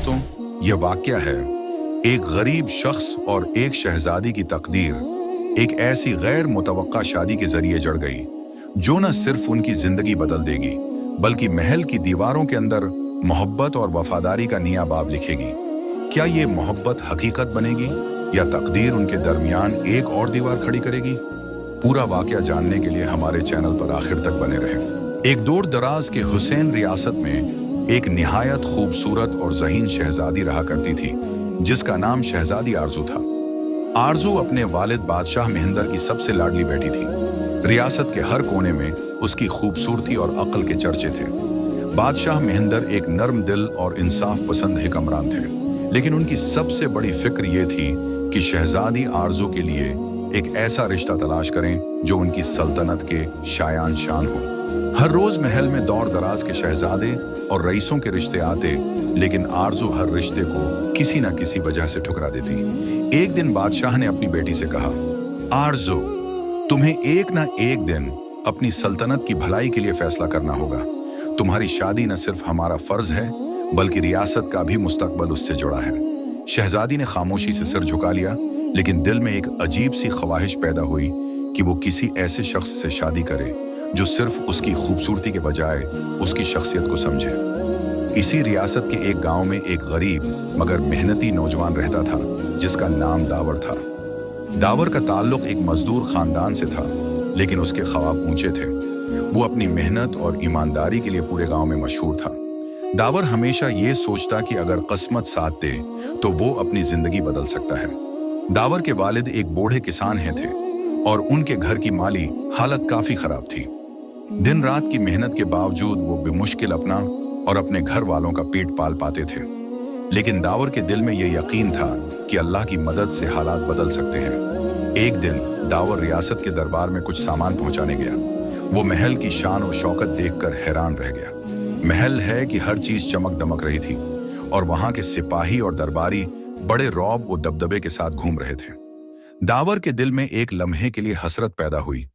दोस्तों, ये वाकया है एक गरीब शख्स और एक शहजादी की तकदीर एक ऐसी गैर मुतवक्का शादी के जरिए जड़ गई जो न सिर्फ उनकी जिंदगी बदल देगी बल्कि महल की दीवारों के अंदर मोहब्बत और वफादारी का नया बाब लिखेगी। क्या ये मोहब्बत हकीकत बनेगी या तकदीर उनके दरमियान एक और दीवार खड़ी करेगी? पूरा वाकया जानने के लिए हमारे चैनल पर आखिर तक बने रहें। एक दूर दराज के हुसैन रियासत में एक निहायत खूबसूरत और ज़हीन शहजादी रहा करती थी जिसका नाम शहजादी आरजू था। आरजू अपने वालिद बादशाह महेंद्र की सबसे लाडली बेटी थी। रियासत के हर कोने में उसकी खूबसूरती और अक्ल के चर्चे थे। बादशाह महेंद्र एक नर्म दिल और इंसाफ पसंद हुक्मरान थे, लेकिन उनकी सबसे बड़ी फिक्र ये थी कि शहजादी आरजू के लिए एक ऐसा रिश्ता तलाश करें जो उनकी सल्तनत के शायान शान हो। हर रोज महल में दौर दराज के शहजादे और रईसों के रिश्ते आते, लेकिन आरजू हर रिश्ते को किसी न किसी वजह से ठुकरा देती। एक दिन बादशाह ने अपनी बेटी से कहा, आरजू, तुम्हें एक ना एक दिन अपनी सल्तनत की भलाई के लिए फैसला करना होगा। तुम्हारी शादी न सिर्फ हमारा फर्ज है बल्कि रियासत का भी मुस्तकबल उससे जुड़ा है। शहजादी ने खामोशी से सिर झुका लिया, लेकिन दिल में एक अजीब सी ख्वाहिश पैदा हुई कि वो किसी ऐसे शख्स से शादी करे जो सिर्फ उसकी खूबसूरती के बजाय उसकी शख्सियत को समझे। इसी रियासत के एक गांव में एक गरीब मगर मेहनती नौजवान रहता था जिसका नाम दावर था। दावर का ताल्लुक एक मजदूर खानदान से था, लेकिन उसके ख्वाब ऊंचे थे। वो अपनी मेहनत और ईमानदारी के लिए पूरे गांव में मशहूर था। दावर हमेशा ये सोचता कि अगर किस्मत साथ दे तो वो अपनी जिंदगी बदल सकता है। दावर के वालिद एक बूढ़े किसान थे और उनके घर की माली हालत काफी खराब थी। दिन रात की मेहनत के बावजूद वो बेमुश्किल अपना और अपने घर वालों का पेट पाल पाते थे, लेकिन दावर के दिल में ये यकीन था कि अल्लाह की मदद से हालात बदल सकते हैं। एक दिन दावर रियासत के दरबार में कुछ सामान पहुंचाने गया। वो महल की शान और शौकत देखकर हैरान रह गया। महल है कि हर चीज चमक दमक रही थी और वहां के सिपाही और दरबारी बड़े रौब और दबदबे के साथ घूम रहे थे। दावर के दिल में एक लम्हे के लिए हसरत पैदा हुई,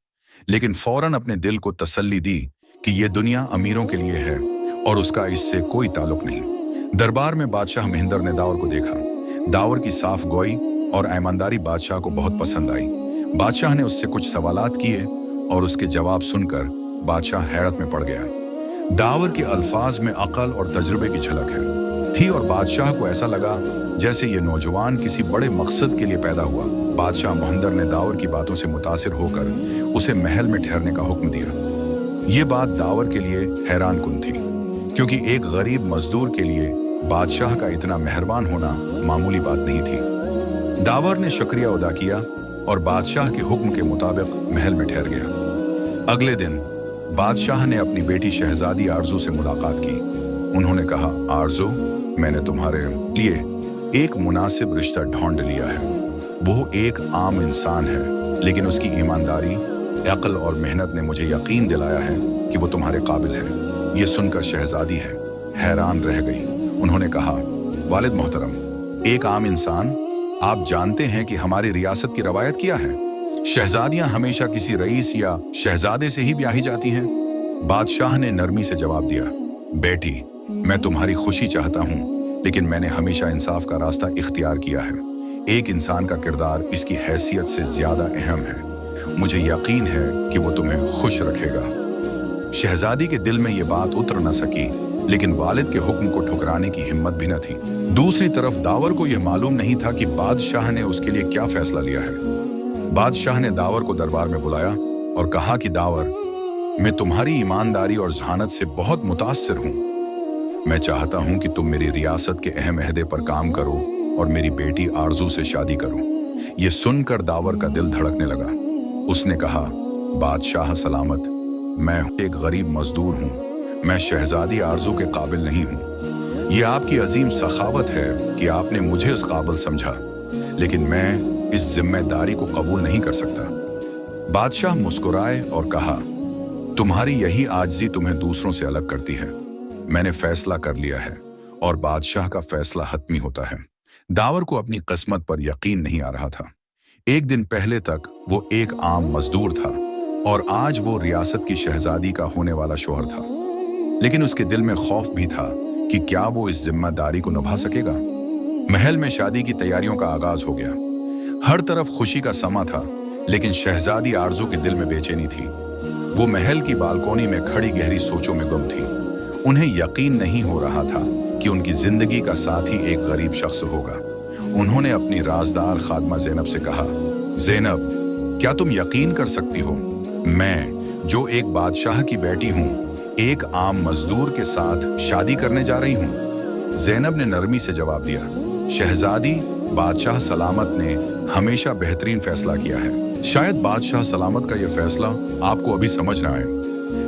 लेकिन फौरन अपने दिल को तसल्ली दी कि यह दुनिया अमीरों के लिए है और उसका इससे कोई ताल्लुक नहीं। दरबार में बादशाह महेंद्र ने दावर को देखा। दावर की साफ गोई और ईमानदारी बादशाह को बहुत पसंद आई। बादशाह ने उससे कुछ सवालात किए और उसके जवाब सुनकर बादशाह हैरत में पड़ गया। दावर के अल्फाज में अकल और तजुर्बे की झलक थी और बादशाह को ऐसा लगा जैसे ये नौजवान किसी बड़े मकसद के लिए पैदा हुआ। बादशाह महेंद्र ने दावर की बातों से मुतासिर होकर उसे महल में ठहरने का हुक्म दिया। ये बात दावर के लिए हैरान कुन थी, क्योंकि एक गरीब मजदूर के लिए बादशाह का इतना मेहरबान होना मामूली बात नहीं थी। दावर ने शुक्रिया अदा किया और बादशाह के हुक्म के मुताबिक महल में ठहर गया। अगले दिन बादशाह ने अपनी बेटी शहजादी आरजू से मुलाकात की। उन्होंने कहा, आरजू, मैंने तुम्हारे लिए एक मुनासिब रिश्ता ढूंढ लिया है। वो एक आम इंसान है, लेकिन उसकी ईमानदारी, अक्ल और मेहनत ने मुझे यकीन दिलाया है कि वो तुम्हारे काबिल है। ये सुनकर शहजादी हैरान रह गई। उन्होंने कहा, वालिद मोहतरम, एक आम इंसान? आप जानते हैं कि हमारी रियासत की रवायत क्या है? शहजादियां हमेशा किसी रईस या शहजादे से ही ब्याही जाती हैं। बादशाह ने नरमी से जवाब दिया, बेटी, मैं तुम्हारी खुशी चाहता हूँ, लेकिन मैंने हमेशा इंसाफ का रास्ता इख्तियार किया है। एक इंसान का किरदार इसकी हैसियत से ज्यादा अहम है। मुझे यकीन है कि वो तुम्हें खुश रखेगा। शहजादी के दिल में ये बात उतर न सकी, लेकिन वालिद के हुक्म को ठुकराने की हिम्मत भी न थी। दूसरी तरफ दावर को यह मालूम नहीं था कि बादशाह ने उसके लिए क्या फैसला लिया है। बादशाह ने दावर को दरबार में बुलाया और कहा कि दावर, मैं तुम्हारी ईमानदारी और जहानत से बहुत मुतासिर हूँ। मैं चाहता हूँ कि तुम मेरी रियासत के अहम अहदे पर काम करो और मेरी बेटी आरजू से शादी करो। ये सुनकर दावर का दिल धड़कने लगा। उसने कहा, बादशाह सलामत, मैं एक गरीब मजदूर हूँ। मैं शहजादी आरजू के काबिल नहीं हूँ। ये आपकी अजीम सखावत है कि आपने मुझे इस काबिल समझा, लेकिन मैं इस जिम्मेदारी को कबूल नहीं कर सकता। बादशाह मुस्कुराए और कहा, तुम्हारी यही आजिज़ी तुम्हें दूसरों से अलग करती है। मैंने फैसला कर लिया है और बादशाह का फैसला हतमी होता है। दावर को अपनी किस्मत पर यकीन नहीं आ रहा था। एक दिन पहले तक वो एक आम मजदूर था और आज वो रियासत की शहजादी का होने वाला शौहर था। लेकिन उसके दिल में खौफ भी था कि क्या वो इस जिम्मेदारी को निभा सकेगा। महल में शादी की तैयारियों का आगाज हो गया। हर तरफ खुशी का समा था, लेकिन शहजादी आरजू के दिल में बेचैनी थी। वो महल की बालकोनी में खड़ी गहरी सोचों में गुम थी। उन्हें यकीन नहीं हो रहा था कि उनकी जिंदगी का साथी एक गरीब शख्स होगा। उन्होंने अपनी राजदार खादमा ज़ैनब से कहा, ज़ैनब, क्या तुम यकीन कर सकती हो, मैं जो एक बादशाह की बेटी हूँ, एक आम मजदूर के साथ शादी करने जा रही हूँ। ज़ैनब ने नरमी से जवाब दिया, शहजादी, बादशाह सलामत ने हमेशा बेहतरीन फैसला किया है। शायद बादशाह सलामत का यह फैसला आपको अभी समझ ना आए,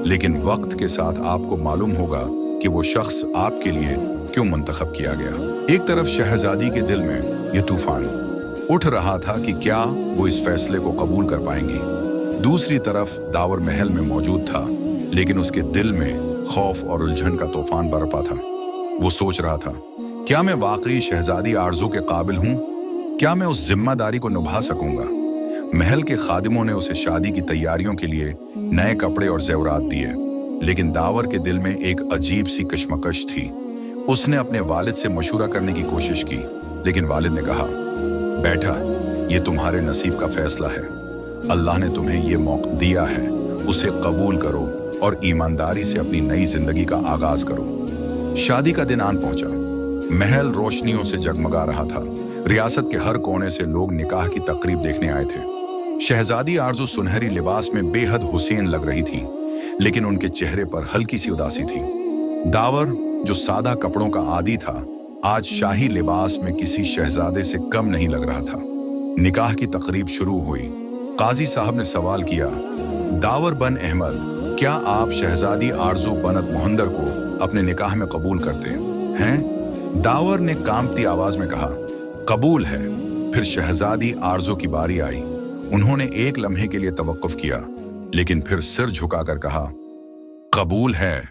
लेकिन वक्त के साथ आपको मालूम होगा कि वो शख्स आपके लिए क्यों मुंतखब किया गया। एक तरफ शहजादी के दिल में ये तूफान उठ रहा था कि क्या वो इस फैसले को कबूल कर पाएंगी। दूसरी तरफ दावर महल में मौजूद था, लेकिन उसके दिल में खौफ और उलझन का तूफान बरपा था। वो सोच रहा था, क्या मैं वाकई शहजादी आरजू के काबिल हूँ? क्या मैं उस जिम्मेदारी को निभा सकूंगा? महल के खादिमों ने उसे शादी की तैयारियों के लिए नए कपड़े और जेवरात दिए, लेकिन दावर के दिल में एक अजीब सी कश्मकश थी। उसने अपने वालिद से मशूरा करने की कोशिश की, लेकिन वालिद ने कहा, बेटा, ये तुम्हारे नसीब का फैसला है। अल्लाह ने तुम्हें ये मौका दिया है, उसे कबूल करो और ईमानदारी से अपनी नई जिंदगी का आगाज करो। शादी का दिन आन पहुंचा। महल रोशनियों से जगमगा रहा था। रियासत के हर कोने से लोग निकाह की तकरीब देखने आए थे। शहजादी आरजू सुनहरी लिबास में बेहद हुसैन लग रही थी, लेकिन उनके चेहरे पर हल्की सी उदासी थी। दावर, जो सादा कपड़ों का आदी था, आज शाही लिबास में किसी शहजादे से कम नहीं लग रहा था। निकाह की तकरीब शुरू हुई। काजी साहब ने सवाल किया, दावर बन अहमद, क्या आप शहजादी आरजू बनत मोहंदर को अपने निकाह में कबूल करते हैं? दावर ने कांपती आवाज में कहा, कबूल है। फिर शहजादी आरजू की बारी आई। उन्होंने एक लम्हे के लिए तवक्कुफ किया, लेकिन फिर सिर झुकाकर कहा, कबूल है।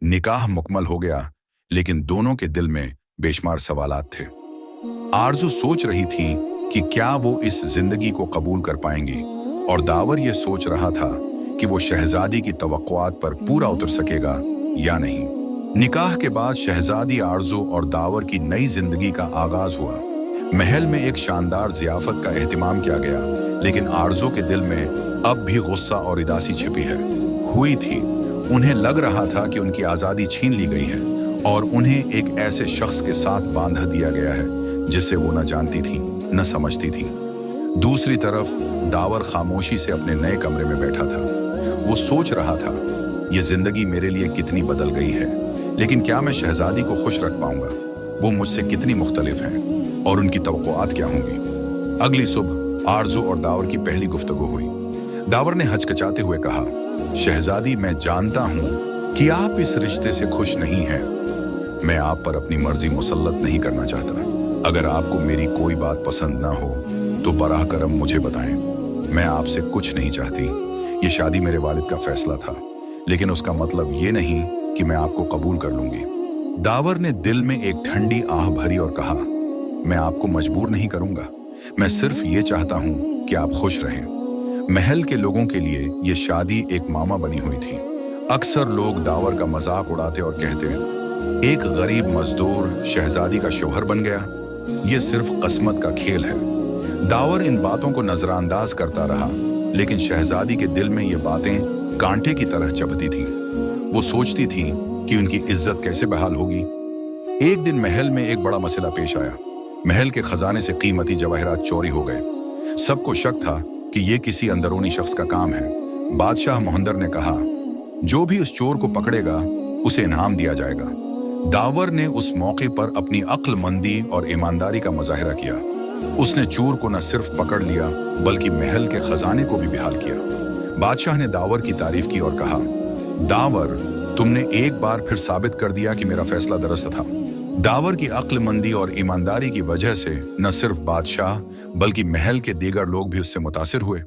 निकाह मुकम्मल हो गया, लेकिन दोनों के दिल में बेशुमार सवालात थे। आरजू सोच रही थी कि क्या वो इस जिंदगी को कबूल कर पाएंगी, और दावर ये सोच रहा था कि वो शहजादी की तवक्कुआत पर पूरा उतर सकेगा या नहीं। निकाह के बाद शहजादी आरजू और दावर की नई जिंदगी का आगाज हुआ। महल में एक शानदार जियाफत का एहतिमाम किया गया, लेकिन आरजू के दिल में अब भी गुस्सा और उदासी छिपी हुई थी। उन्हें लग रहा था कि उनकी आज़ादी छीन ली गई है और उन्हें एक ऐसे शख्स के साथ बांधा दिया गया है जिसे वो न जानती थी न समझती थी। दूसरी तरफ दावर खामोशी से अपने नए कमरे में बैठा था। वो सोच रहा था, ये जिंदगी मेरे लिए कितनी बदल गई है, लेकिन क्या मैं शहजादी को खुश रख पाऊंगा? वो मुझसे कितनी मुख्तलिफ हैं और उनकी तवक्कुआत क्या होंगी? अगली सुबह आरजू और दावर की पहली गुफ्तगू हुई। दावर ने हचकचाते हुए कहा, शहजादी, मैं जानता हूं कि आप इस रिश्ते से खुश नहीं हैं। मैं आप पर अपनी मर्जी मुसल्लत नहीं करना चाहता। अगर आपको मेरी कोई बात पसंद ना हो तो बराह करम मुझे बताएं। मैं आपसे कुछ नहीं चाहती। ये शादी मेरे वालिद का फैसला था, लेकिन उसका मतलब ये नहीं कि मैं आपको कबूल कर लूंगी। दावर ने दिल में एक ठंडी आह भरी और कहा, मैं आपको मजबूर नहीं करूंगा। मैं सिर्फ ये चाहता हूं कि आप खुश रहें। महल के लोगों के लिए ये शादी एक मामा बनी हुई थी। अक्सर लोग दावर का मजाक उड़ाते और कहते, एक गरीब मजदूर शहजादी का शौहर बन गया। ये सिर्फ किस्मत का खेल है। दावर इन बातों को नजरअंदाज करता रहा, लेकिन शहजादी के दिल में ये बातें कांटे की तरह चुभती थीं। वो सोचती थी कि उनकी इज्जत कैसे बहाल होगी। एक दिन महल में एक बड़ा मसला पेश आया। महल के खजाने से कीमती जवाहरात चोरी हो गए। सबको शक था कि ये किसी अंदरूनी शख्स का काम है। बादशाह मोहंदर ने कहा, जो भी उस चोर को पकड़ेगा उसे इनाम दिया जाएगा। दावर ने उस मौके पर अपनी अक्लमंदी और ईमानदारी का मुजाहिरा किया। उसने चोर को न सिर्फ पकड़ लिया, बल्कि महल के खजाने को भी बहाल किया। बादशाह ने दावर की तारीफ की और कहा, दावर, तुमने एक बार फिर साबित कर दिया कि मेरा फैसला दुरुस्त था। दावर की अक्लमंदी और ईमानदारी की वजह से न सिर्फ बादशाह बल्कि महल के दीगर लोग भी उससे मुतासिर हुए।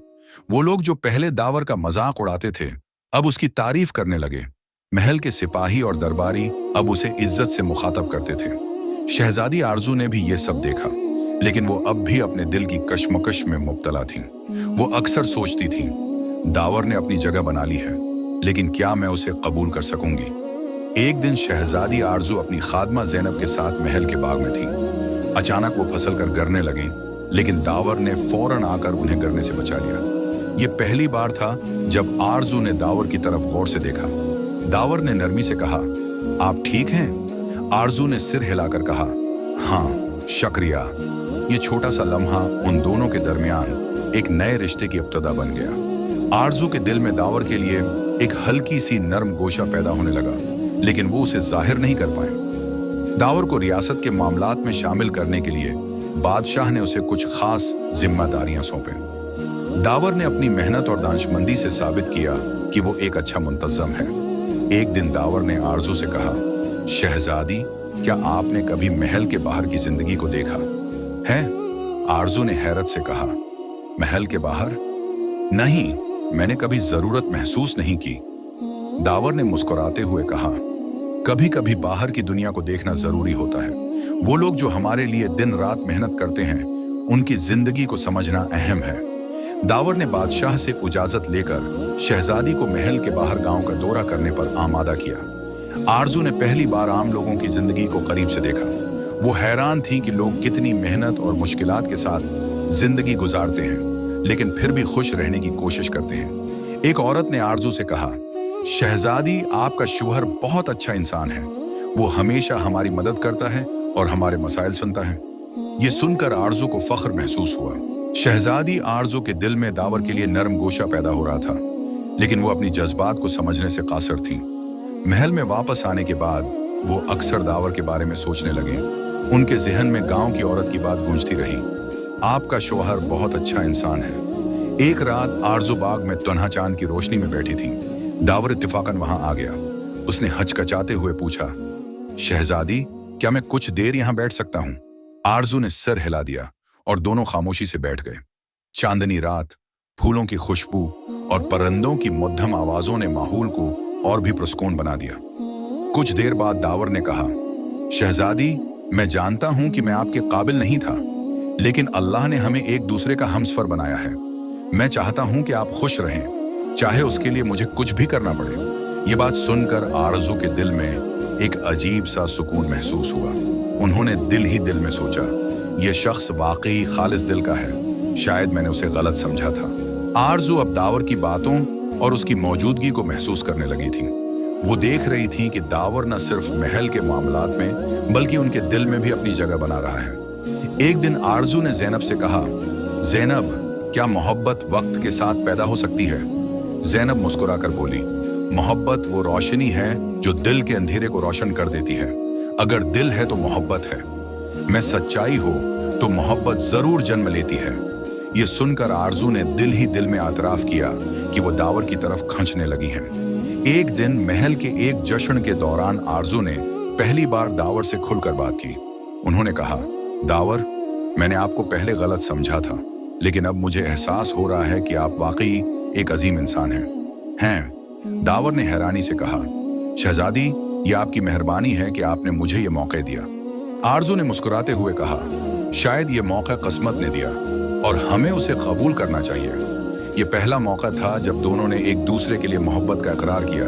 वो लोग जो पहले दावर का मजाक उड़ाते थे, अब उसकी तारीफ करने लगे। महल के सिपाही और दरबारी अब उसे इज्जत से मुखातब करते थे। शहजादी आरजू ने भी ये सब देखा, लेकिन वो अब भी अपने दिल की कश्मकश में मुब्तला थी। वो अक्सर सोचती थी, दावर ने अपनी जगह बना ली है, लेकिन क्या मैं उसे कबूल कर सकूंगी? एक दिन शहजादी आरजू अपनी खादमा ज़ैनब के साथ महल के बाग में थी। अचानक वो फसल कर गिरने लगी, लेकिन दावर ने फौरन आकर उन्हें गिरने से बचा लिया। ये पहली बार था जब आरजू ने दावर की तरफ गौर से देखा। दावर ने नरमी से कहा, आप ठीक हैं? आरजू ने सिर हिलाकर कहा, हाँ शुक्रिया। ये छोटा सा लम्हा उन दोनों के दरमियान एक नए रिश्ते की इब्तिदा बन गया। आरजू के दिल में दावर के लिए एक हल्की सी नरम गोशा पैदा होने लगा, लेकिन वो उसे जाहिर नहीं कर पाए। दावर को रियासत के मामलात में शामिल करने के लिए बादशाह ने उसे कुछ खास जिम्मेदारियां सौंपे। दावर ने अपनी मेहनत और दानिशमंदी से साबित किया कि वो एक अच्छा मुंतज़्ज़म है। एक दिन दावर ने आरजू से कहा, शहजादी, क्या आपने कभी महल के बाहर की जिंदगी को देखा है? आरजू ने हैरत से कहा, महल के बाहर? नहीं, मैंने कभी जरूरत महसूस नहीं की। दावर ने मुस्कुराते हुए कहा, कभी कभी बाहर की दुनिया को देखना जरूरी होता है। वो लोग जो हमारे लिए दिन रात मेहनत करते हैं, उनकी जिंदगी को समझना अहम है। दावर ने बादशाह से इजाजत लेकर शहजादी को महल के बाहर गांव का दौरा करने पर आमादा किया। आरजू ने पहली बार आम लोगों की जिंदगी को करीब से देखा। वो हैरान थी कि लोग कितनी मेहनत और मुश्किलात के साथ जिंदगी गुजारते हैं, लेकिन फिर भी खुश रहने की कोशिश करते हैं। एक औरत ने आरजू से कहा, शहजादी, आपका शौहर बहुत अच्छा इंसान है। वो हमेशा हमारी मदद करता है और हमारे मसाइल सुनता है। ये सुनकर आरजू को फख्र महसूस हुआ। शहजादी आरजू के दिल में दावर के लिए नरम गोशा पैदा हो रहा था, लेकिन वो अपनी जज्बात को समझने से कासिर थी। महल में वापस आने के बाद वो अक्सर दावर के बारे में सोचने लगे। उनके जहन में गांव की औरत की बात गूंजती रही, आपका शौहर बहुत अच्छा इंसान है। एक रात आरजू बाग में तन्हा चांद की रोशनी में बैठी थी। दावर इत्तेफाकन वहां आ गया। उसने हचकचाते हुए पूछा, शहजादी, क्या मैं कुछ देर यहां बैठ सकता हूं? आरजू ने सर हिला दिया और दोनों खामोशी से बैठ गए। चांदनी रात, फूलों की खुशबू और परिंदों की मध्यम आवाजों ने माहौल को और भी पुरस्कून बना दिया। कुछ देर बाद दावर ने कहा, शहजादी, मैं जानता हूं कि मैं आपके काबिल नहीं था, लेकिन अल्लाह ने हमें एक दूसरे का हमसफर बनाया है। मैं चाहता हूं कि आप खुश रहें, चाहे उसके लिए मुझे कुछ भी करना पड़े। ये बात सुनकर आरजू के दिल में एक अजीब सा सुकून महसूस हुआ। उन्होंने दिल ही दिल में सोचा, यह शख्स वाकई खालिस दिल का है, शायद मैंने उसे गलत समझा था। आरजू अब दावर की बातों और उसकी मौजूदगी को महसूस करने लगी थी। वो देख रही थी कि दावर न सिर्फ महल के मामलात में, बल्कि उनके दिल में भी अपनी जगह बना रहा है। एक दिन आरजू ने ज़ैनब से कहा, ज़ैनब, क्या मोहब्बत वक्त के साथ पैदा हो सकती है? ज़ैनब मुस्कुराकर बोली, मोहब्बत वो रोशनी है जो दिल के अंधेरे को रोशन कर देती है। अगर दिल है तो मोहब्बत है। मैं सच्चाई हो तो मोहब्बत जरूर जन्म लेती है। ये सुनकर आरजू ने दिल ही दिल में आतराफ किया कि वो दावर की तरफ खींचने लगी हैं। एक दिन महल के एक जश्न के दौरान आरजू ने पहली बार दावर से खुलकर बात की। उन्होंने कहा, दावर, मैंने आपको पहले गलत समझा था, लेकिन अब मुझे एहसास हो रहा है कि आप वाकई एक अजीम इंसान हैं। दावर ने हैरानी से कहा, शहजादी, ये आपकी मेहरबानी है कि आपने मुझे ये मौका दिया। आरजू ने मुस्कुराते हुए कहा, शायद ये मौका किस्मत ने दिया और हमें उसे कबूल करना चाहिए। ये पहला मौका था जब दोनों ने एक दूसरे के लिए मोहब्बत का इकरार किया,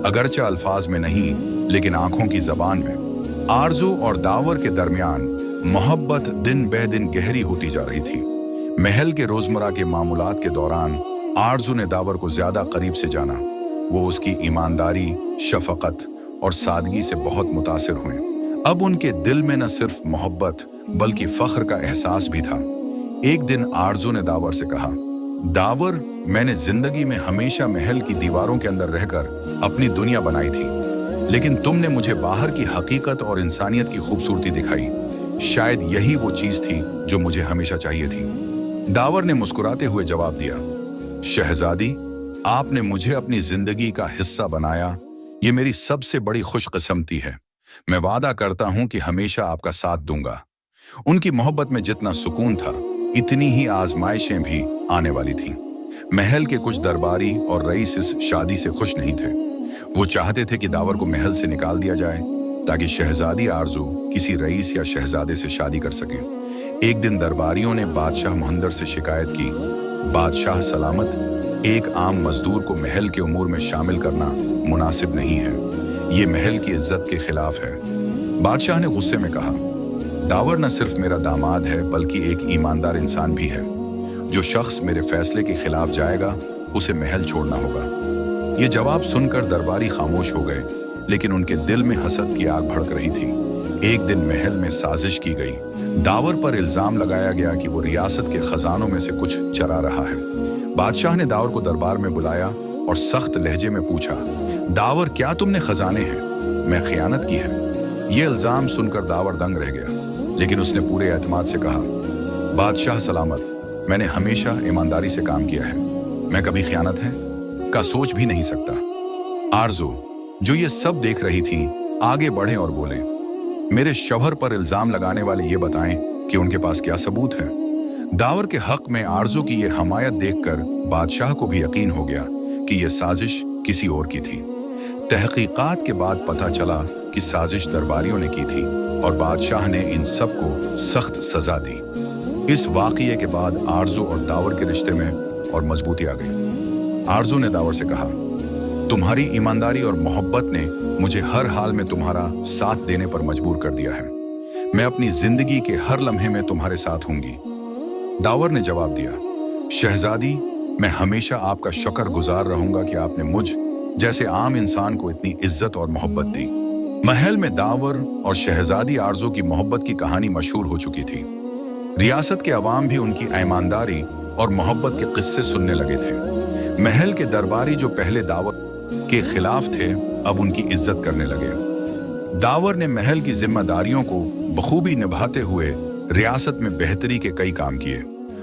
अगरचे अल्फाज में नहीं, लेकिन आंखों की जबान में। आरजू और दावर के दरमियान मोहब्बत दिन बे दिन गहरी होती जा रही थी। महल के रोजमर्रा के मामूलात के दौरान आरजू ने दावर को ज्यादा करीब से जाना। वो उसकी ईमानदारी, शफकत और सादगी से बहुत मुतासिर हुए। अब उनके दिल में न सिर्फ मोहब्बत बल्कि फख्र का एहसास भी था। एक दिन आरजू ने दावर से कहा, दावर, मैंने जिंदगी में हमेशा महल की दीवारों के अंदर रहकर अपनी दुनिया बनाई थी, लेकिन तुमने मुझे बाहर की हकीकत और इंसानियत की खूबसूरती दिखाई। शायद यही वो चीज थी जो मुझे हमेशा चाहिए थी। दावर ने मुस्कुराते हुए जवाब दिया, शहजादी, आपने मुझे अपनी जिंदगी का हिस्सा बनाया। ये मेरी सबसे बड़ी खुशकिस्मती है। मैं वादा करता हूं कि हमेशा आपका साथ दूंगा। उनकी मोहब्बत में जितना सुकून था, इतनी ही आजमाइशें भी आने वाली थीं। महल के कुछ दरबारी और रईस इस शादी से खुश नहीं थे। वो चाहते थे कि दावर को महल से निकाल दिया जाए ताकि शहजादी आरजू किसी रईस या शहजादे से शादी कर सकें। एक दिन दरबारियों ने बादशाह मुहंदर से शिकायत की, बादशाह सलामत, एक आम मजदूर को महल के उमूर में शामिल करना मुनासिब नहीं है। ये महल की इज्जत के खिलाफ है। बादशाह ने गुस्से में कहा, दावर न सिर्फ मेरा दामाद है बल्कि एक ईमानदार इंसान भी है। जो शख्स मेरे फैसले के खिलाफ जाएगा उसे महल छोड़ना होगा। ये जवाब सुनकर दरबारी खामोश हो गए, लेकिन उनके दिल में हसद की आग भड़क रही थी। एक दिन महल में साजिश की गई। दावर पर इल्जाम लगाया गया कि वो रियासत के खजानों में से कुछ चरा रहा है। बादशाह ने दावर को दरबार में बुलाया और सख्त लहजे में पूछा, दावर क्या तुमने खजाने हैं में खयानत की है? ये इल्जाम सुनकर दावर दंग रह गया, लेकिन उसने पूरे एतमाद से कहा, बादशाह सलामत, मैंने हमेशा ईमानदारी से काम किया है। मैं कभी खयानत है का सोच भी नहीं सकता। आरजू, जो ये सब देख रही थी, आगे बढ़े और बोले, मेरे शौहर पर इल्जाम लगाने वाले ये बताएं कि उनके पास क्या सबूत है। दावर के हक में आरजू की ये हमायत देखकर बादशाह को भी यकीन हो गया कि ये साजिश किसी और की थी। तहकीकात के बाद पता चला कि साजिश दरबारियों ने की थी और बादशाह ने इन सबको सख्त सजा दी। इस वाक़ये के बाद आरजू और दावर के रिश्ते में और मजबूती आ गई। आरजू ने दावर से कहा, तुम्हारी ईमानदारी और मोहब्बत ने मुझे हर हाल में तुम्हारा साथ देने पर मजबूर कर दिया है। मैं अपनी जिंदगी के हर लम्हे में तुम्हारे साथ होंगी। दावर ने जवाब दिया, शहजादी, मैं हमेशा आपका शुक्रगुजार रहूंगा कि आपने मुझ जैसे आम इंसान को इतनी इज्जत और मोहब्बत दी। महल में दावर और शहजादी आरजू की मोहब्बत की कहानी मशहूर हो चुकी थी। रियासत के अवाम भी उनकी ईमानदारी और मोहब्बत के किस्से सुनने लगे थे। महल के दरबारी जो पहले दावर के खिलाफ थे, अब उनकी इज्जत करने लगे। दावर ने महल की जिम्मेदारियों को बखूबी निभाते हुए रियासत में बेहतरी के कई काम किए।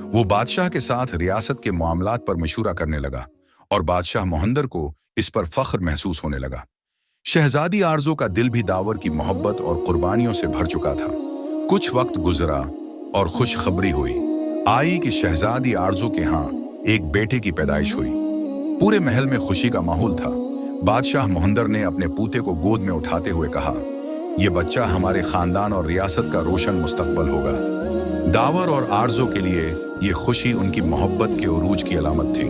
वो बादशाह के साथ रियासत के मामलात पर मशूरा करने लगा और बादशाह मोहंदर को इस पर फख्र महसूस होने लगा। शहजादी आरजू का दिल भी दावर की मोहब्बत और कुर्बानियों से भर चुका था। कुछ वक्त गुजरा और खुशखबरी हुई। आई कि शहजादी आरजू के यहाँ एक बेटे की पैदाइश हुई। पूरे महल में खुशी का माहौल था। बादशाह मोहंदर ने अपने पूते को गोद में उठाते हुए कहा, यह बच्चा हमारे खानदान और रियासत का रोशन मुस्तकबल होगा। दावर और आरजू के लिए ये खुशी उनकी मोहब्बत के उरूज की अलामत थी।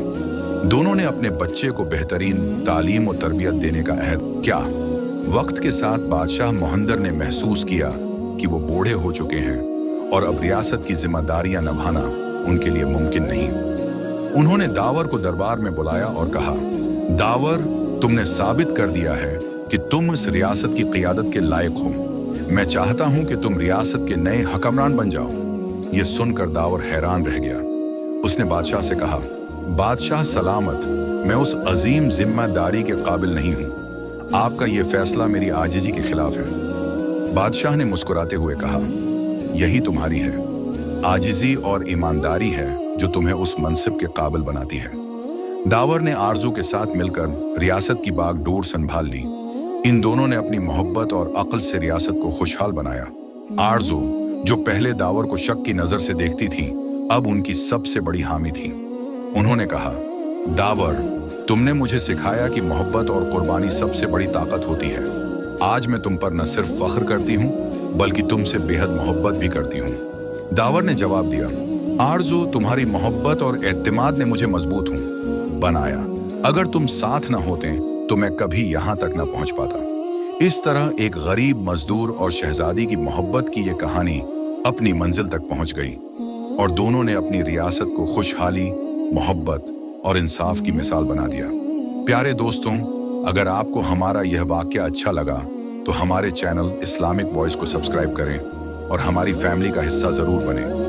दोनों ने अपने बच्चे को बेहतरीन तालीम और तरबियत देने का अहद किया। वक्त के साथ बादशाह मोहंदर ने महसूस किया कि वो बूढ़े हो चुके हैं और अब रियासत की जिम्मेदारियां निभाना उनके लिए मुमकिन नहीं। उन्होंने दावर को दरबार में बुलाया और कहा, दावर, तुमने साबित कर दिया है कि तुम इस रियासत की क़ियादत के लायक हो। मैं चाहता हूं कि तुम रियासत के नए हुक्मरान बन जाओ। यह सुनकर दावर हैरान रह गया। उसने बादशाह से कहा, बादशाह सलामत, मैं उस अजीम जिम्मेदारी के काबिल नहीं हूं। आपका यह फैसला मेरी आजिज़ी के खिलाफ है। बादशाह ने मुस्कुराते हुए कहा, यही तुम्हारी है आजिज़ी और ईमानदारी है जो तुम्हें उस मनसिब के काबिल बनाती है। दावर ने आरजू के साथ मिलकर रियासत की बागडोर संभाल ली। इन दोनों ने अपनी मोहब्बत और अक्ल से रियासत को खुशहाल बनाया। आरजू, जो पहले दावर को शक की नजर से देखती थी, अब उनकी सबसे बड़ी हामी थी। उन्होंने कहा, दावर, तुमने मुझे सिखाया कि मोहब्बत और कुर्बानी सबसे बड़ी ताकत होती है। आज मैं तुम पर न सिर्फ फख्र करती हूँ बल्कि तुमसे बेहद मोहब्बत भी करती हूँ। दावर ने जवाब दिया, आरजू, तुम्हारी मोहब्बत और एतमाद ने मुझे मजबूत बनाया। अगर तुम साथ न होते तो मैं कभी यहाँ तक न पहुँच पाता। इस तरह एक गरीब मजदूर और शहजादी की मोहब्बत की यह कहानी अपनी मंजिल तक पहुँच गई और दोनों ने अपनी रियासत को खुशहाली, मोहब्बत और इंसाफ की मिसाल बना दिया। प्यारे दोस्तों, अगर आपको हमारा यह वाक़या अच्छा लगा तो हमारे चैनल इस्लामिक वॉइस को सब्सक्राइब करें और हमारी फैमिली का हिस्सा ज़रूर बनें।